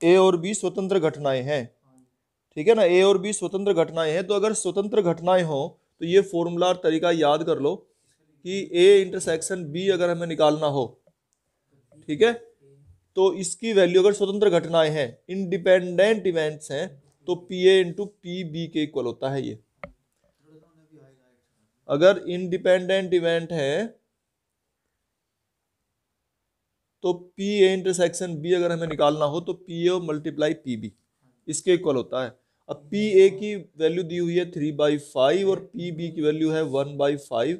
ए और बी स्वतंत्र घटनाएं हैं, ठीक है ना, ए और बी स्वतंत्र घटनाएं हैं। तो अगर स्वतंत्र घटनाएं हो तो ये फॉर्मूला और तरीका याद कर लो कि ए इंटरसेक्शन बी अगर हमें निकालना हो, ठीक है, तो इसकी वैल्यू अगर स्वतंत्र घटनाएं हैं, इंडिपेंडेंट इवेंट्स हैं, तो P A into P B के इक्वल होता है ये। अगर इंडिपेंडेंट इवेंट है तो पी ए इंटरसेक्शन बी अगर हमें निकालना हो तो P A multiply P B इसके इक्वल होता है। अब पी ए की वैल्यू दी हुई है 3/5 और पी बी की वैल्यू है 1/5,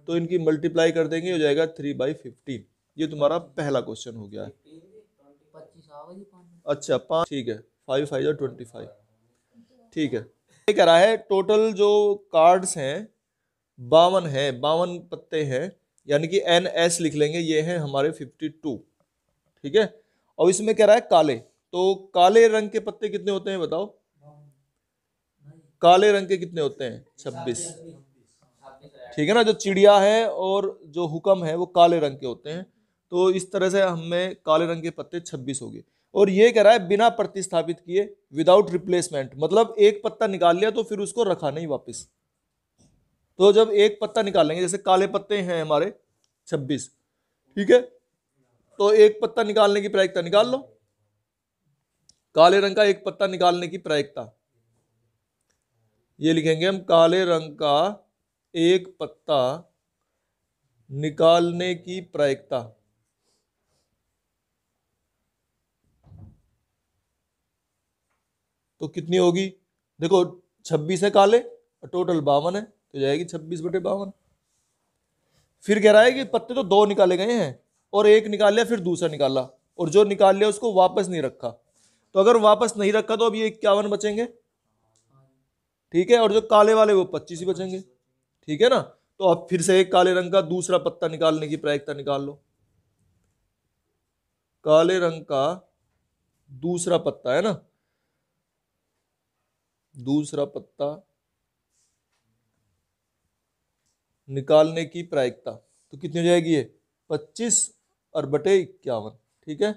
तो इनकी मल्टीप्लाई कर देंगे, हो जाएगा 3/15। ये तुम्हारा पहला क्वेश्चन हो गया है। अच्छा 5, ठीक है, 5 5 25, ठीक है। ये कह रहा है टोटल जो कार्ड्स हैं 52 है, 52 पत्ते हैं, यानी कि एन एस लिख लेंगे, ये हैं हमारे 52, ठीक है। और इसमें कह रहा है काले, तो काले रंग के पत्ते कितने होते हैं बताओ, काले रंग के कितने होते हैं 26, ठीक है ना। जो चिड़िया है और जो हुक्म है वो काले रंग के होते हैं, तो इस तरह से हमें काले रंग के पत्ते 26 हो गए। और ये कह रहा है बिना प्रतिस्थापित किए, विदाउट रिप्लेसमेंट, मतलब एक पत्ता निकाल लिया तो फिर उसको रखा नहीं वापस। तो जब एक पत्ता निकालेंगे, जैसे काले पत्ते हैं हमारे 26, ठीक है, तो एक पत्ता निकालने की प्रायिकता निकाल लो, काले रंग का एक पत्ता निकालने की प्रायिकता, ये लिखेंगे हम, काले रंग का एक पत्ता निकालने की प्रायिकता। तो कितनी होगी, देखो 26 है काले और टोटल 52 है, तो जाएगी 26/52। फिर कह रहा है कि पत्ते तो 2 निकाले गए हैं और एक निकाल लिया फिर दूसरा निकाला, और जो निकाल लिया उसको वापस नहीं रखा, तो अगर वापस नहीं रखा तो अब ये 51 बचेंगे, ठीक है, और जो काले वाले वो 25 ही बचेंगे, ठीक है ना। तो अब फिर से एक काले रंग का दूसरा पत्ता निकालने की प्रायिकता निकाल लो, काले रंग का दूसरा पत्ता है ना, दूसरा पत्ता निकालने की प्रायिकता, तो कितनी हो जाएगी ये 25 और बटे 51, ठीक है,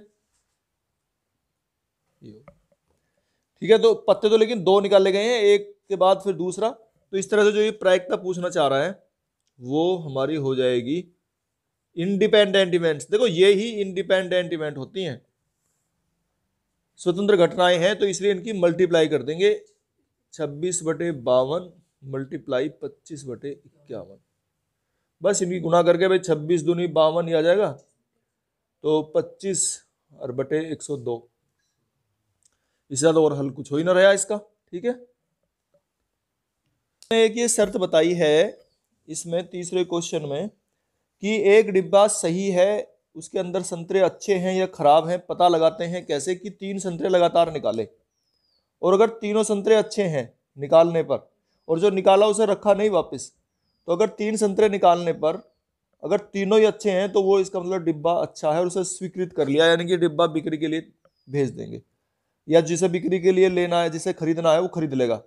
ठीक है। तो पत्ते तो लेकिन 2 निकाले गए हैं, एक के बाद फिर दूसरा, तो इस तरह से जो ये प्रायिकता पूछना चाह रहा है वो हमारी हो जाएगी इंडिपेंडेंट इवेंट्स। देखो ये ही इंडिपेंडेंट इवेंट होती हैं, स्वतंत्र घटनाएं हैं, तो इसलिए इनकी मल्टीप्लाई कर देंगे, 26/52 मल्टीप्लाई 25/51, बस इनकी गुना करके भाई 26 दूनी 52 ही आ जाएगा, तो 25 और बटे 102, इससे ज्यादा और हल कुछ हो ही ना रहा इसका, ठीक है। एक ये शर्त बताई है इसमें तीसरे क्वेश्चन में कि एक डिब्बा सही है, उसके अंदर संतरे अच्छे हैं या खराब हैं, पता लगाते हैं कैसे, कि 3 संतरे लगातार निकाले, और अगर तीनों संतरे अच्छे हैं निकालने पर, और जो निकाला उसे रखा नहीं वापस, तो अगर 3 संतरे निकालने पर अगर तीनों ही अच्छे हैं तो वो इसका मतलब डिब्बा अच्छा है और उसे स्वीकृत कर लिया, यानी कि डिब्बा बिक्री के लिए भेज देंगे, या जिसे बिक्री के लिए लेना है, जिसे खरीदना है वो खरीद लेगा।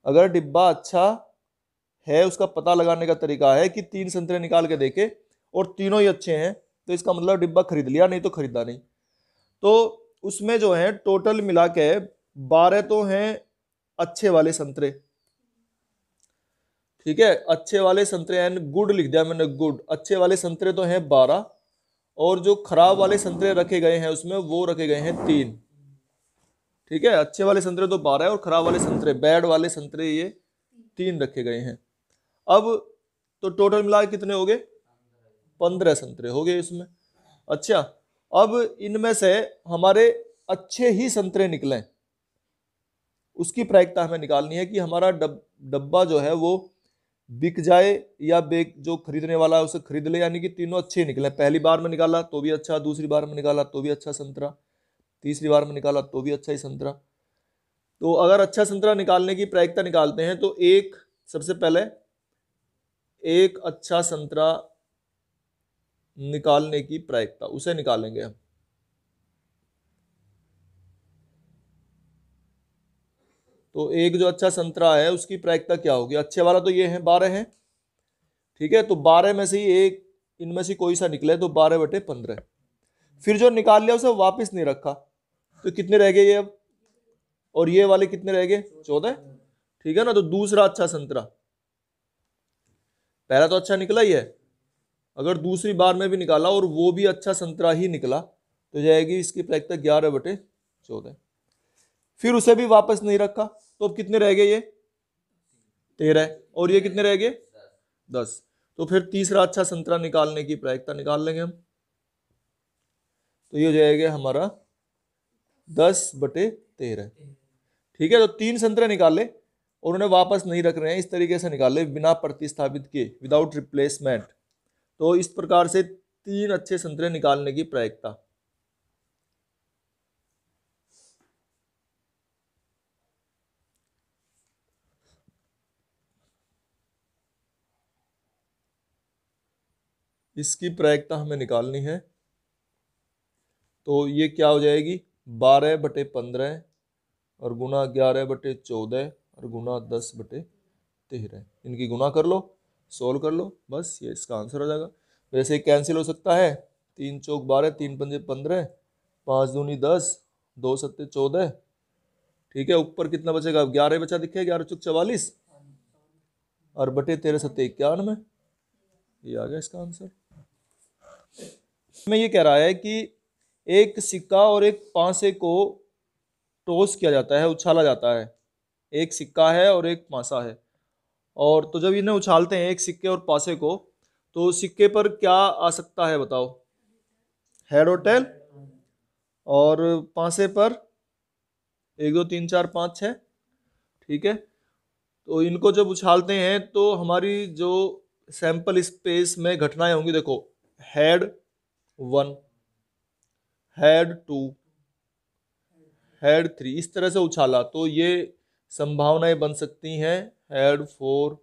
अगर डिब्बा अच्छा है, उसका पता लगाने का तरीका है कि 3 संतरे निकाल के देखे और तीनों ही अच्छे हैं, तो इसका मतलब डिब्बा खरीद लिया, नहीं तो खरीदा नहीं। तो उसमें जो है टोटल मिला के 12 तो हैं अच्छे वाले संतरे, ठीक है, अच्छे वाले संतरे एंड गुड लिख दिया मैंने, गुड, अच्छे वाले संतरे तो हैं 12, और जो खराब वाले संतरे रखे गए हैं उसमें वो रखे गए हैं 3, ठीक है। अच्छे वाले संतरे तो 12 है और खराब वाले संतरे, बैड वाले संतरे ये 3 रखे गए हैं। अब तो टोटल मिला के कितने हो गए, 15 संतरे हो गए इसमें। अच्छा, अब इनमें से हमारे अच्छे ही संतरे निकले, उसकी प्रायिकता हमें निकालनी है कि हमारा डब्बा जो है वो बिक जाए या जो खरीदने वाला है उसे खरीद ले, यानी कि तीनों अच्छे निकले, पहली बार में निकाला तो भी अच्छा, दूसरी बार में निकाला तो भी अच्छा संतरा, तीसरी बार में निकाला तो भी अच्छा ही संतरा। तो अगर अच्छा संतरा निकालने की प्रायिकता निकालते हैं तो सबसे पहले एक अच्छा संतरा निकालने की प्रायिकता उसे निकालेंगे हम, तो एक जो अच्छा संतरा है उसकी प्रायिकता क्या होगी, अच्छे वाला तो ये है 12 है, ठीक है, तो 12 में से ही एक इनमें से कोई सा निकले तो 12/15, फिर जो निकाल लिया उसे वापस नहीं रखा, तो कितने रह गए ये अब, और ये वाले कितने रह गए 14, ठीक है ना। तो दूसरा अच्छा संतरा, पहला तो अच्छा निकला ही है, अगर दूसरी बार में भी निकाला और वो भी अच्छा संतरा ही निकला तो जाएगी इसकी प्रायिकता 11/14। फिर उसे भी वापस नहीं रखा, तो अब कितने रह गए ये 13, और ये कितने रह गए 10। तो फिर तीसरा अच्छा संतरा निकालने की प्रायिकता निकाल लेंगे हम, तो ये हो जाएगा हमारा 10/13, ठीक है। तो 3 संतरे निकाले और उन्हें वापस नहीं रख रहे हैं, इस तरीके से निकाले बिना प्रतिस्थापित किए, विदाउट रिप्लेसमेंट। तो इस प्रकार से 3 अच्छे संतरे निकालने की प्रायिकता। इसकी प्रायिकता हमें निकालनी है, तो ये क्या हो जाएगी 12/15 और गुना 11/14 और गुना 10/13। इनकी गुना कर लो, सोल्व कर लो, बस ये इसका आंसर हो जाएगा। वैसे कैंसिल हो सकता है, 3 चौक 12, 3 पंजे 15, 5 दूनी 10, 2 सत्ते 14, ठीक है। ऊपर कितना बचेगा, 11 बचा दिखे, 11 चौक 44 और बटे 13 सत्ते 91, ये आ गया इसका आंसर। में ये कह रहा है कि एक सिक्का और एक पांसे को टॉस किया जाता है, उछाला जाता है। एक सिक्का है और एक पांसा है, और तो जब इन्हें उछालते हैं एक सिक्के और पासे को, तो सिक्के पर क्या आ सकता है बताओ, हेड और टेल, और पांसे पर 1 2 3 4 5 6, ठीक है। तो इनको जब उछालते हैं तो हमारी जो सैंपल स्पेस में घटनाएं होंगी, देखो हेड 1, हेड 2, हेड 3, इस तरह से उछाला तो ये संभावनाएं बन सकती हैं हेड 4,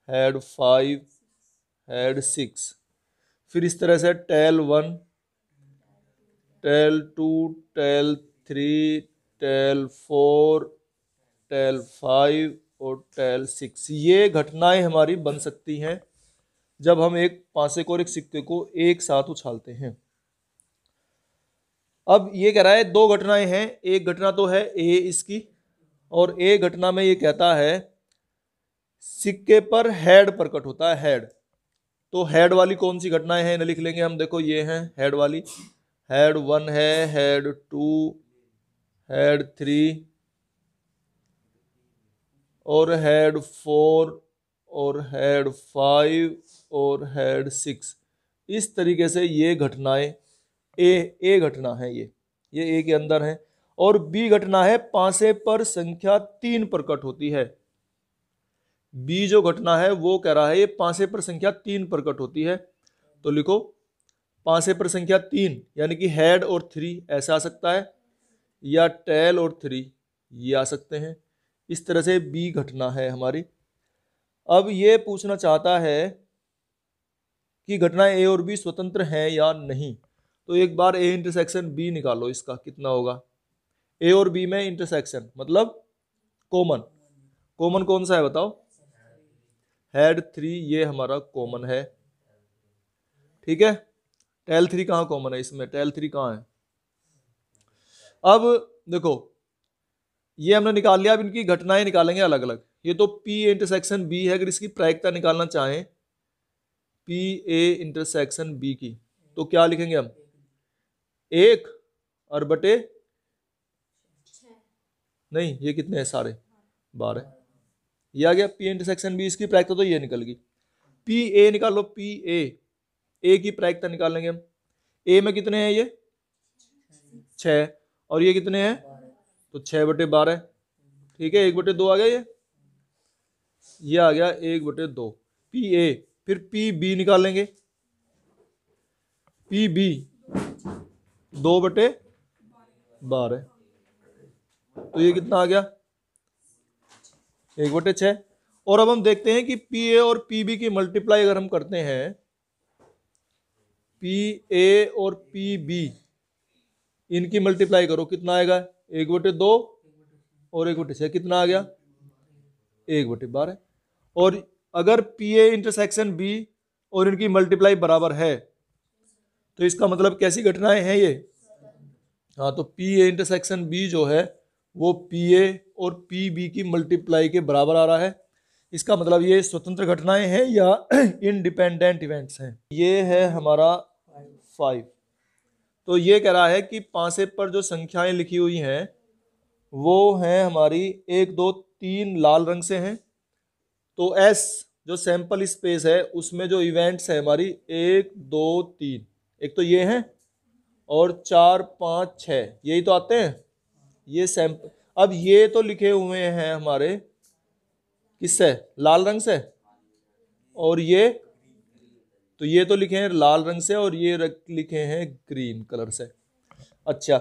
हेड 5, हेड 6। फिर इस तरह से tail 1, tail 2, tail 3, tail 4, tail 5 और टेल 6। ये घटनाएं हमारी बन सकती हैं जब हम एक पासे को और एक सिक्के को एक साथ उछालते हैं। अब ये कह रहा है 2 घटनाएं हैं, एक घटना तो है ए इसकी, और एक घटना में ये कहता है सिक्के पर हेड प्रकट होता है, हेड। तो हेड वाली कौन सी घटनाएं हैं, इन्हें लिख लेंगे हम। देखो ये हैं हेड वाली, हेड 1 है, हेड 2, हेड 3 और हेड 4 और हेड 5 और हेड 6। इस तरीके से ये घटनाएं ए घटना है, ये ए के अंदर है। और बी घटना है पांसे पर संख्या 3 प्रकट होती है। बी जो घटना है वो कह रहा है ये पांसे पर संख्या 3 प्रकट होती है। तो लिखो पांसे पर संख्या 3 यानी कि हेड और 3 ऐसा आ सकता है, या टेल और 3 ये आ सकते हैं। इस तरह से बी घटना है हमारी। अब ये पूछना चाहता है कि घटनाएं ए और बी स्वतंत्र हैं या नहीं। तो एक बार ए इंटरसेक्शन बी निकालो, इसका कितना होगा। ए और बी में इंटरसेक्शन मतलब कॉमन, कॉमन कौन सा है बताओ, हेड 3 ये हमारा कॉमन है, ठीक है। टेल 3 कहाँ कॉमन है इसमें, टेल 3 कहाँ है। अब देखो ये हमने निकाल लिया, अब इनकी घटनाएं निकालेंगे अलग अलग। ये तो पी इंटरसेक्शन बी है, अगर इसकी प्रायिकता निकालना चाहें पी ए इंटरसेक्शन बी की, तो क्या लिखेंगे हम, 1 और बटे नहीं ये कितने हैं सारे 12, ये आ गया पी इंटरसेक्शन बी। इसकी प्रायिकता तो ये निकल गई। पी ए निकालो, पी ए की प्रायिकता निकालेंगे हम। ए में कितने हैं ये 6, और ये कितने हैं तो 6/12, ठीक है। 1/2 आ गया, ये आ गया 1/2 पी ए। फिर पी बी निकालेंगे, पी बी 2/12, तो ये कितना आ गया 1/6। और अब हम देखते हैं कि पी ए और पी बी की मल्टीप्लाई अगर हम करते हैं, पी ए और पी बी इनकी मल्टीप्लाई करो, कितना आएगा 1/2 और 1/6, कितना आ गया 1/12। और अगर पी ए इंटरसेक्शन बी और इनकी मल्टीप्लाई बराबर है तो इसका मतलब कैसी घटनाएं हैं ये, हाँ, तो पी ए इंटरसेक्शन बी जो है वो पी ए और पी बी की मल्टीप्लाई के बराबर आ रहा है। इसका मतलब ये स्वतंत्र घटनाएं हैं या इंडिपेंडेंट इवेंट्स हैं। ये है हमारा 5। तो ये कह रहा है कि पांसे पर जो संख्याएं लिखी हुई हैं वो हैं हमारी 1 2 3 लाल रंग से हैं। तो एस जो सैंपल स्पेस है उसमें जो इवेंट्स है हमारी 1 2 3, एक तो ये हैं और 4 5 6, यही तो आते हैं ये सैंपल। अब ये तो लिखे हुए हैं हमारे किससे, लाल रंग से, और ये तो ये तो लिखे हैं लाल रंग से और ये लिखे हैं ग्रीन कलर से। अच्छा,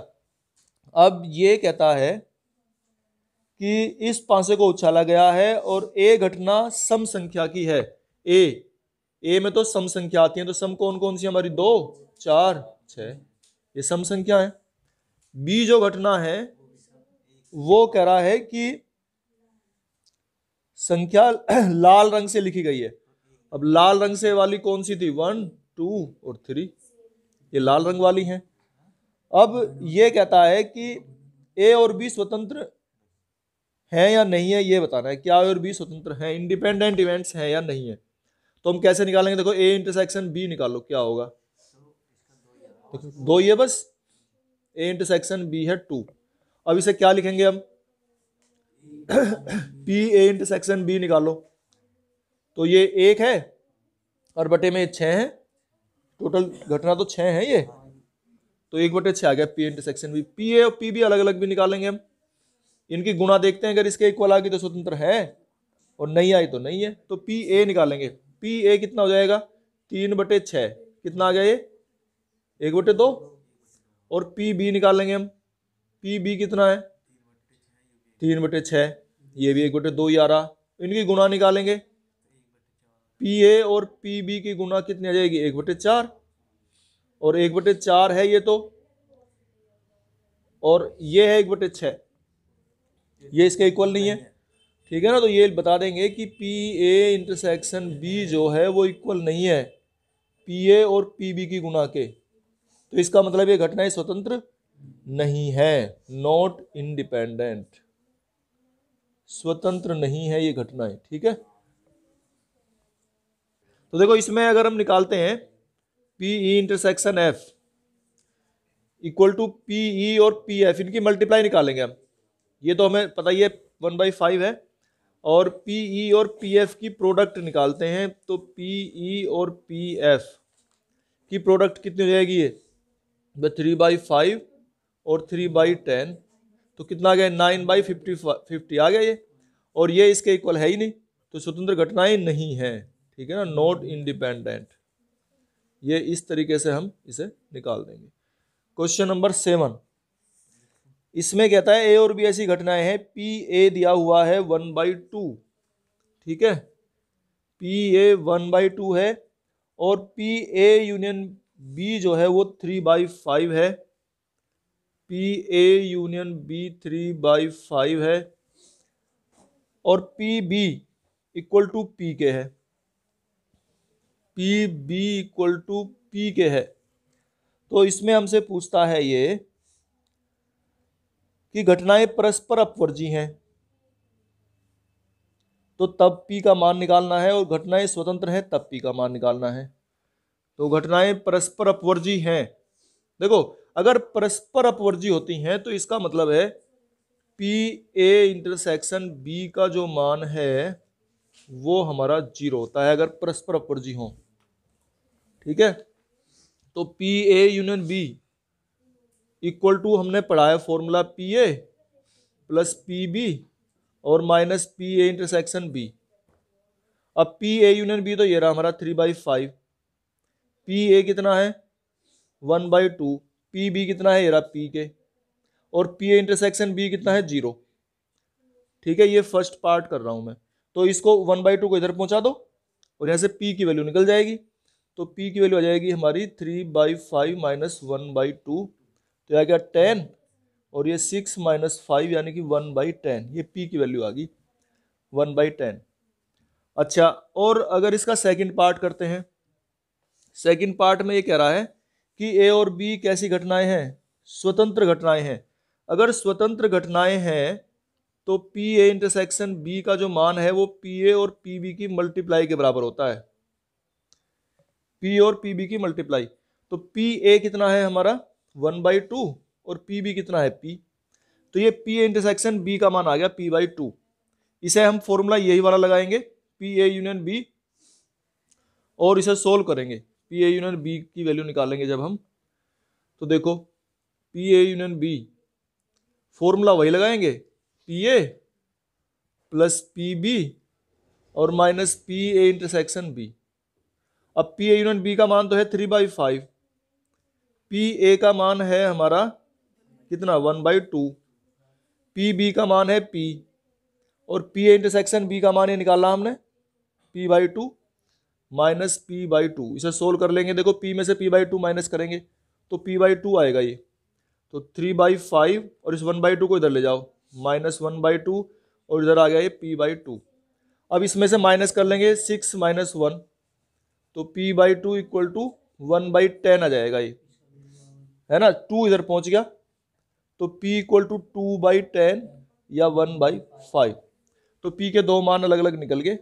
अब ये कहता है कि इस पांसे को उछाला गया है और ए घटना सम संख्या की है। ए में तो सम संख्या आती है, तो सम कौन कौन सी हमारी 2 4 6, ये सम संख्या है। बी जो घटना है वो कह रहा है कि संख्या लाल रंग से लिखी गई है। अब लाल रंग से वाली कौन सी थी, 1 2 और 3, ये लाल रंग वाली हैं। अब ये कहता है कि ए और बी स्वतंत्र हैं या नहीं है, ये बताना है। क्या ए और बी स्वतंत्र हैं, इंडिपेंडेंट इवेंट्स हैं या नहीं है। तो हम कैसे निकालेंगे, देखो ए इंटरसेक्शन बी निकालो, क्या होगा, देखो 2 ही है बस, ए इंटरसेक्शन बी है 2। अब इसे क्या लिखेंगे हम पी ए इंटरसेक्शन बी निकालो, तो ये 1 है और बटे में 6 है, टोटल घटना तो 6 है ये, तो 1/6 आ गया P intersection B. P A और पी बी अलग अलग भी निकालेंगे हम, इनकी गुणा देखते हैं, अगर इसके इक्वल आ गई तो स्वतंत्र है और नहीं आई तो नहीं है। तो पी ए निकालेंगे, पी ए कितना हो जाएगा 3/6, कितना आ गया ये 1/2। और पी बी निकालेंगे हम, पी बी कितना है 3/6, ये भी 1/2 ही आ रहा। इनकी गुणा निकालेंगे, पी ए और पी बी की गुणा कितनी आ जाएगी 1/4, और 1/4 है ये तो, और ये है 1/6, ये इसके इक्वल नहीं है, ठीक है ना। तो ये बता देंगे कि पी ए इंटरसेक्शन बी जो है वो इक्वल नहीं है पी ए और पी बी की गुणा के। तो इसका मतलब ये घटनाएं स्वतंत्र नहीं है, नॉट इंडिपेंडेंट, स्वतंत्र नहीं है ये घटनाएं, ठीक है। तो देखो इसमें अगर हम निकालते हैं P E intersection F equal to P E और पी एफ, इनकी मल्टीप्लाई निकालेंगे हम, ये तो हमें पता ही है 1/5 है। और पी ई और पी एफ की प्रोडक्ट निकालते हैं, तो पी ई और पी एफ की प्रोडक्ट कितनी हो जाएगी, ये 3/5 और 3/10, तो कितना आ गया 9/50 आ गया ये, और ये इसके इक्वल है ही नहीं, तो स्वतंत्र घटनाएं नहीं है, ठीक है ना, नॉट इंडिपेंडेंट। ये इस तरीके से हम इसे निकाल देंगे। क्वेश्चन नंबर 7, इसमें कहता है ए और बी ऐसी घटनाएं हैं, पी ए दिया हुआ है 1/2, ठीक है, पी ए 1/2 है, और पी ए यूनियन बी जो है वो 3/5 है, पी ए यूनियन बी 3/5 है, और P B equal to P K है, P B equal to P K है। तो इसमें हमसे पूछता है ये कि घटनाएं परस्पर अपवर्जी हैं, तो तब P का मान निकालना है, और घटनाएं स्वतंत्र हैं तब P का मान निकालना है। तो घटनाएं परस्पर अपवर्जी हैं, देखो अगर परस्पर अपवर्जी होती हैं तो इसका मतलब है P A इंटरसेक्शन B का जो मान है वो हमारा 0 होता है अगर परस्पर अपवर्जी हो, ठीक है। तो P A union B equal to हमने पढ़ा है formula P A plus P B और minus P A intersection B. अब पी ए यूनियन बी तो ये रहा हमारा 3/5, पी ए कितना है 1/2, पी बी कितना है ये रहा पी के, और पी ए इंटरसेक्शन बी कितना है 0, ठीक है। ये फर्स्ट पार्ट कर रहा हूं मैं, तो इसको 1/2 को इधर पहुंचा दो और यहाँ से पी की वैल्यू निकल जाएगी, तो पी की वैल्यू आ जाएगी हमारी 3/5 माइनस 1/2, तो आ गया 10, और ये 6 माइनस 5 यानी कि 1/10, ये पी की वैल्यू आ गई 1/10। अच्छा, और अगर इसका सेकंड पार्ट करते हैं, सेकंड पार्ट में ये कह रहा है कि ए और बी कैसी घटनाएं हैं, स्वतंत्र घटनाएं हैं। अगर स्वतंत्र घटनाएं हैं तो पी ए इंटरसेक्शन बी का जो मान है वो पी ए और पी बी की मल्टीप्लाई के बराबर होता है। पी और पी बी की मल्टीप्लाई, तो पी ए कितना है हमारा 1/2 और पी बी कितना है पी, तो ये पी ए इंटरसेक्शन बी का मान आ गया p/2। इसे हम फॉर्मूला यही वाला लगाएंगे, पी ए यूनियन बी, और इसे सोल्व करेंगे। पी ए यूनियन बी की वैल्यू निकालेंगे जब हम, तो देखो P A union B formula वही लगाएंगे, P A plus P B और minus P A intersection B. अब पी ए यूनियन बी का मान तो है 3/5, पी ए का मान है हमारा कितना 1/2, पी बी का मान है पी, और पी ए इंटरसेक्शन बी का मान ये निकाला हमने p/2 माइनस p/2। इसे सोल्व कर लेंगे, देखो p में से p/2 माइनस करेंगे तो p/2 आएगा ये, तो 3/5 और इस 1/2 को इधर ले जाओ, -1/2 और इधर आ गया ये p/2। अब इसमें से माइनस कर लेंगे 6 - 1, तो p/2 इक्वल टू 1/10 आ जाएगा ये, है ना, 2 इधर पहुंच गया, तो p इक्वल टू 2/10 या 1/5। तो p के दो मान अलग अलग निकल गए।